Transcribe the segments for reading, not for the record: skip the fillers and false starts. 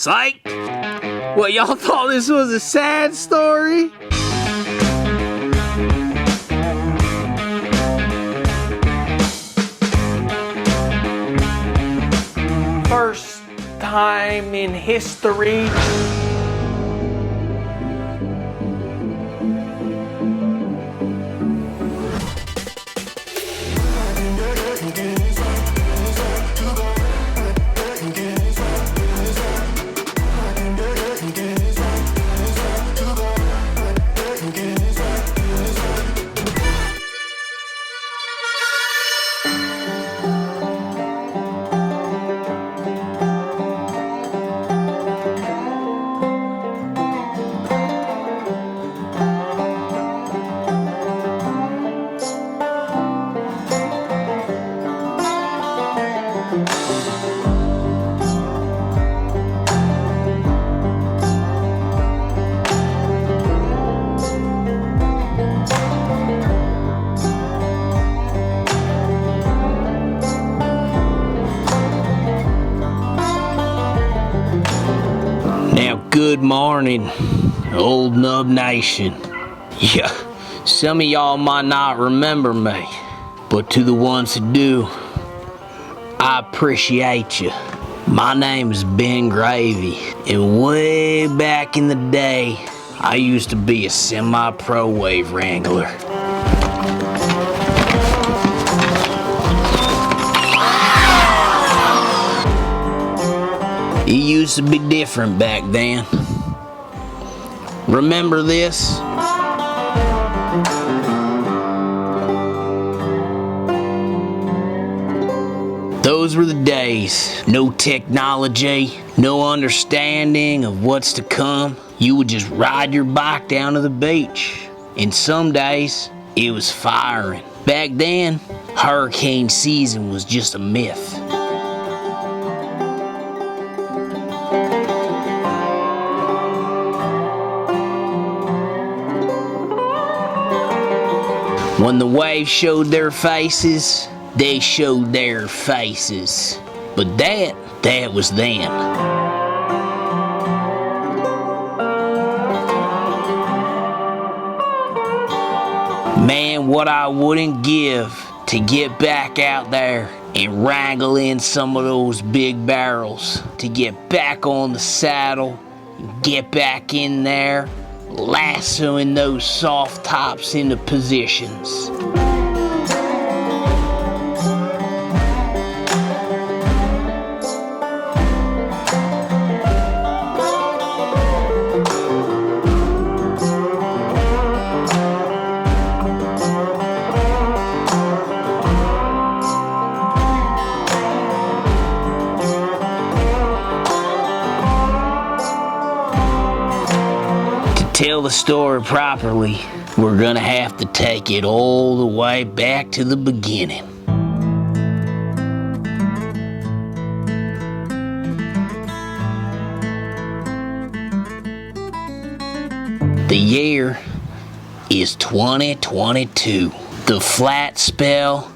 Psych! What, y'all thought this was a sad story? First time in history. Good morning, Old Nub Nation. Yeah, some of y'all might not remember me, but to the ones who do, I appreciate you. My name is Ben Gravy, and way back in the day, I used to be a semi-pro wave wrangler. It used to be different back then. Remember this? Those were the days. No technology, no understanding of what's to come. You would just ride your bike down to the beach. And some days, it was firing. Back then, hurricane season was just a myth. When the waves showed their faces, they showed their faces. But that was then. Man, what I wouldn't give to get back out there and wrangle in some of those big barrels, to get back on the saddle, and get back in there, lassoing those soft tops into positions. To tell the story properly, we're gonna have to take it all the way back to the beginning. The year is 2022. The flat spell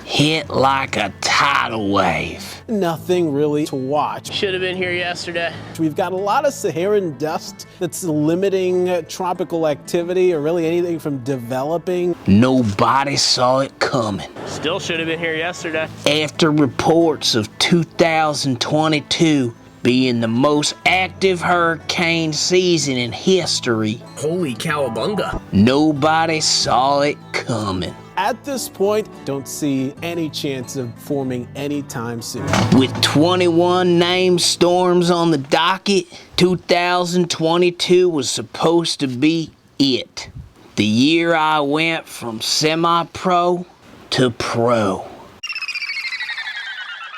hit like a tidal wave. Nothing really to watch. Should have been here yesterday. We've got a lot of Saharan dust that's limiting tropical activity or really anything from developing. Nobody saw it coming. Still should have been here yesterday. After reports of 2022 being the most active hurricane season in history, Holy cowabunga. nobody saw it coming. At this point, don't see any chance of forming anytime soon. With 21 named storms on the docket, 2022 was supposed to be it. The year I went from semi-pro to pro.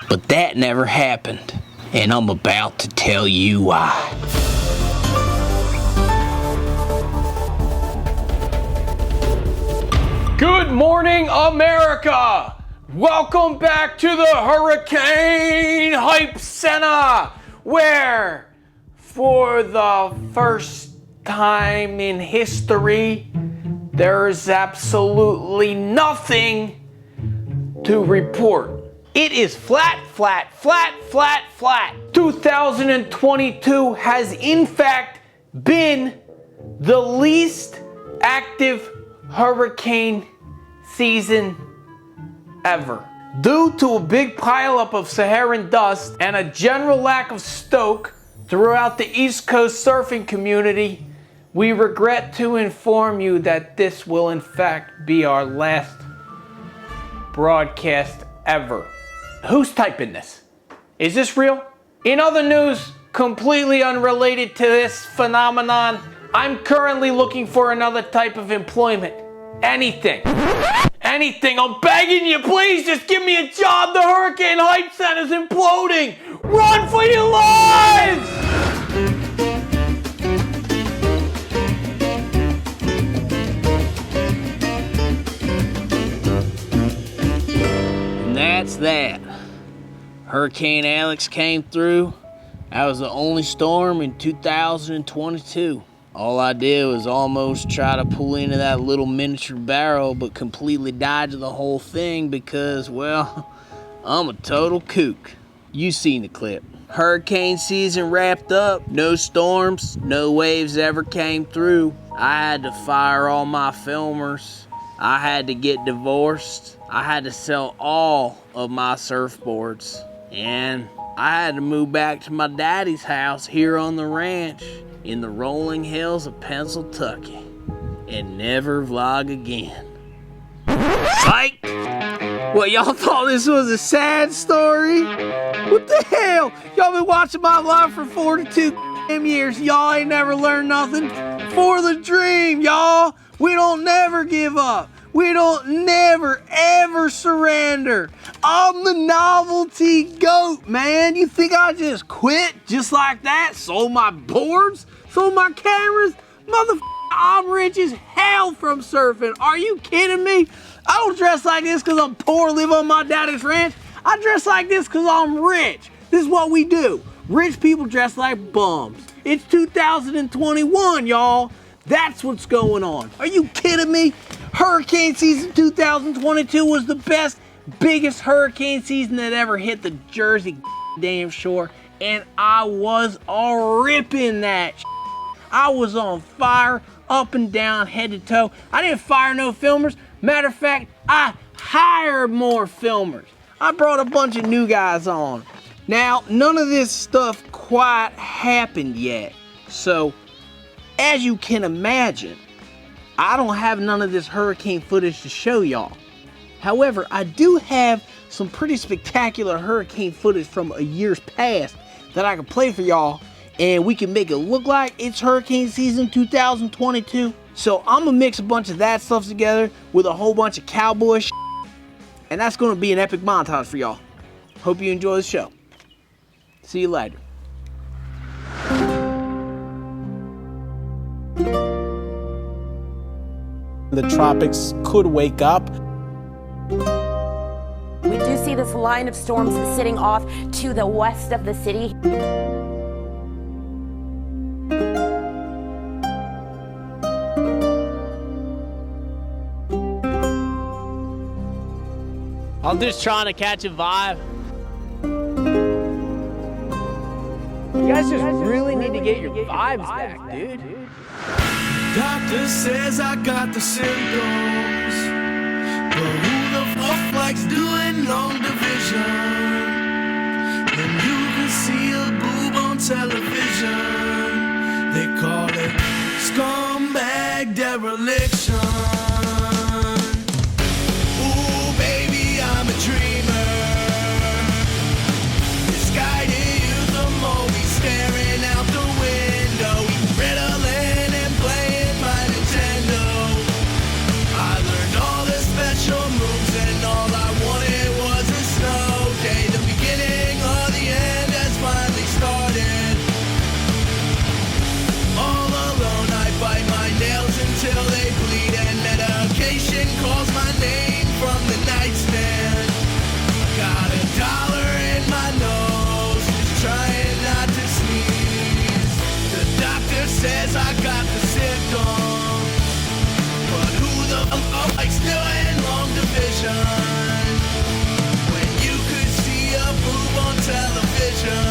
But that never happened, and I'm about to tell you why. Good morning, America! Welcome back to the Hurricane Hype Center, where, for the first time in history, there's absolutely nothing to report. It is flat, flat, flat, flat, flat. 2022 has in fact been the least active hurricane season ever. Due to a big pileup of Saharan dust and a general lack of stoke throughout the East Coast surfing community, we regret to inform you that this will in fact be our last broadcast ever. Who's typing this? Is this real? In other news, completely unrelated to this phenomenon, I'm currently looking for another type of employment. Anything. Anything. I'm begging you, please just give me a job. The Hurricane Hype Center's imploding. Run for your lives! And that's that. Hurricane Alex came through. That was the only storm in 2022. All I did was almost try to pull into that little miniature barrel, but completely dodged the whole thing because, well, I'm a total kook. You seen the clip. Hurricane season wrapped up. No storms, no waves ever came through. I had to fire all my filmers. I had to get divorced. I had to sell all of my surfboards. And I had to move back to my daddy's house here on the ranch in the rolling hills of Pennsylvania and never vlog again. Psych! What, y'all thought this was a sad story? What the hell? Y'all been watching my life for 42 years. Y'all ain't never learned nothing. For the dream, y'all. We don't never give up. We don't never, ever surrender. I'm the novelty goat, man. You think I just quit just like that? Sold my boards? Sold my cameras? Motherfucker, I'm rich as hell from surfing. Are you kidding me? I don't dress like this because I'm poor, live on my daddy's ranch. I dress like this because I'm rich. This is what we do. Rich people dress like bums. It's 2021, y'all. That's what's going on. Are you kidding me? Hurricane season 2022 was the best, biggest hurricane season that ever hit the Jersey damn shore, and I was all ripping that. I was on fire, up and down, head to toe. I didn't fire no filmers. Matter of fact, I hired more filmers. I brought a bunch of new guys on. Now, none of this stuff quite happened yet, so as you can imagine, I don't have none of this hurricane footage to show y'all. However, I do have some pretty spectacular hurricane footage from a year's past that I can play for y'all, and we can make it look like it's hurricane season 2022. So I'm gonna mix a bunch of that stuff together with a whole bunch of cowboy shit, and that's gonna be an epic montage for y'all. Hope you enjoy the show. See you later. The tropics could wake up. We do see this line of storms sitting off to the west of the city. I'm just trying to catch a vibe. You guys just really need to get your vibes back, dude. Doctor says I got the symptoms, but who the fuck likes doing long division? When you can see a boob on television, they call it scumbag dereliction. Ooh, baby, I'm a dreamer. Misguided youth, I'm always staring out the window, eating Ritalin and playing my Nintendo. I learned all the special moves and all I wanted was a snow day. The beginning of the end has finally started. All alone I bite my nails until they bleed, and medication calls my name from the nightstand. Got $1 in my nose, just trying not to sneeze. The doctor says I got the symptoms, but who the fuck likes doing long division? When you could see a boob on television,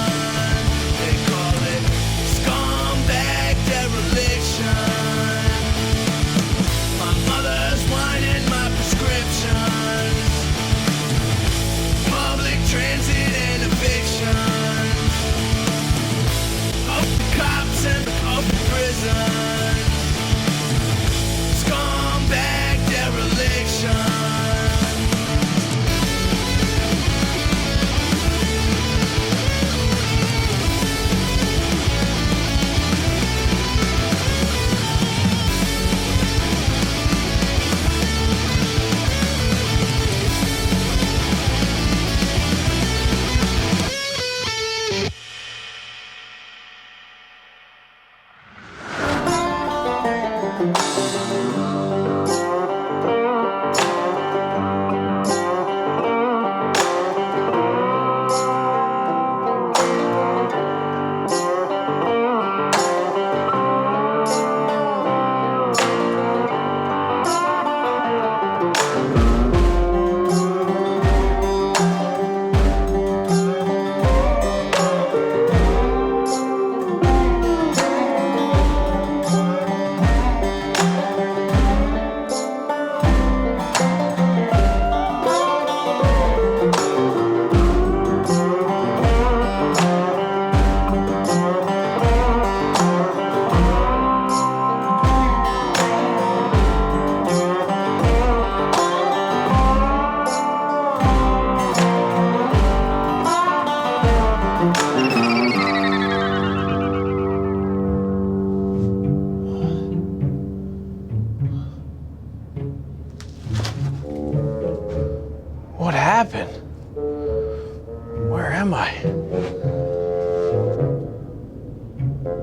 What is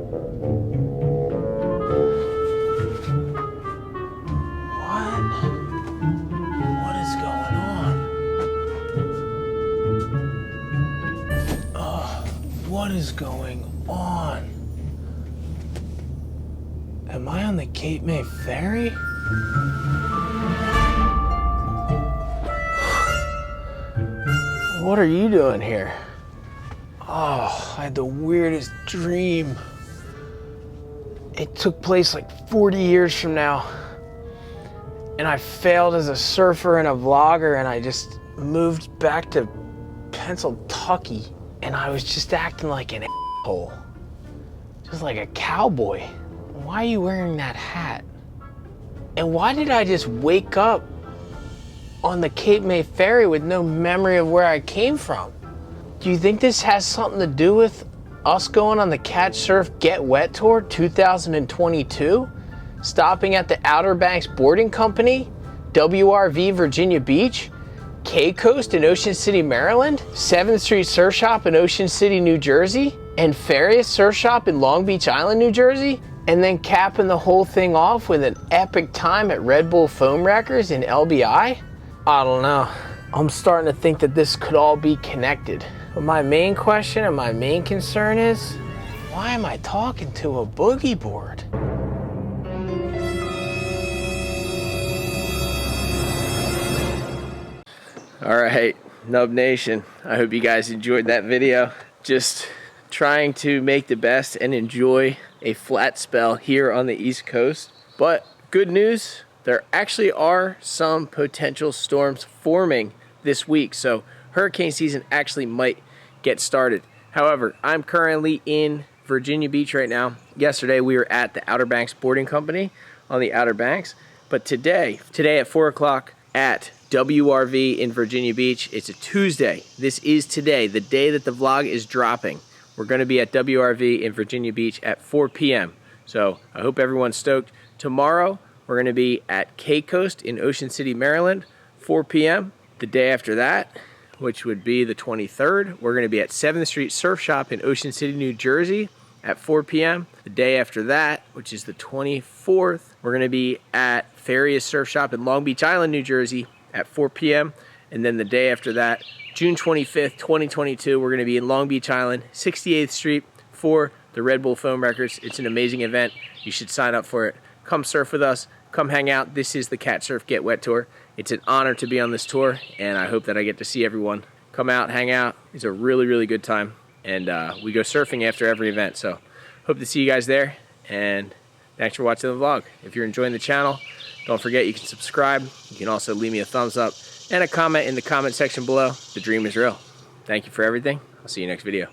going on? What is going on? Am I on the Cape May Ferry? What are you doing here? Oh, I had the weirdest dream. It took place like 40 years from now. And I failed as a surfer and a vlogger, and I just moved back to Pennsylvania. And I was just acting like an asshole. Just like a cowboy. Why are you wearing that hat? And why did I just wake up on the Cape May Ferry with no memory of where I came from? Do you think this has something to do with us going on the Catch Surf Get Wet Tour 2022? Stopping at the Outer Banks Boarding Company, WRV Virginia Beach, K-Coast in Ocean City, Maryland, 7th Street Surf Shop in Ocean City, New Jersey, and Farias Surf Shop in Long Beach Island, New Jersey, and then capping the whole thing off with an epic time at Red Bull Foam Wreckers in LBI? I don't know. I'm starting to think that this could all be connected. But my main question and my main concern is, why am I talking to a boogie board? All right, Nub Nation, I hope you guys enjoyed that video. Just trying to make the best and enjoy a flat spell here on the East Coast. But good news, there actually are some potential storms forming this week, so hurricane season actually might get started. However, I'm currently in Virginia Beach right now. Yesterday we were at the Outer Banks Boarding Company on the Outer Banks, but today at 4 o'clock at WRV in Virginia Beach. It's a Tuesday. This is today, the day that the vlog is dropping. We're going to be at WRV in Virginia Beach at 4 p.m. So I hope everyone's stoked. Tomorrow, we're going to be at K-Coast in Ocean City, Maryland, 4 p.m. The day after that, which would be the 23rd, we're going to be at 7th Street Surf Shop in Ocean City, New Jersey at 4 p.m. The day after that, which is the 24th, we're going to be at Farias Surf Shop in Long Beach Island, New Jersey at 4 p.m. And then the day after that, June 25th, 2022, we're going to be in Long Beach Island, 68th Street for the Red Bull Foam Wreckers. It's an amazing event. You should sign up for it. Come surf with us. Come hang out. This is the Catch Surf Get Wet Tour. It's an honor to be on this tour, and I hope that I get to see everyone. Come out, hang out. It's a really, really good time. And we go surfing after every event. So hope to see you guys there. And thanks for watching the vlog. If you're enjoying the channel, don't forget you can subscribe. You can also leave me a thumbs up and a comment in the comment section below. The dream is real. Thank you for everything. I'll see you next video.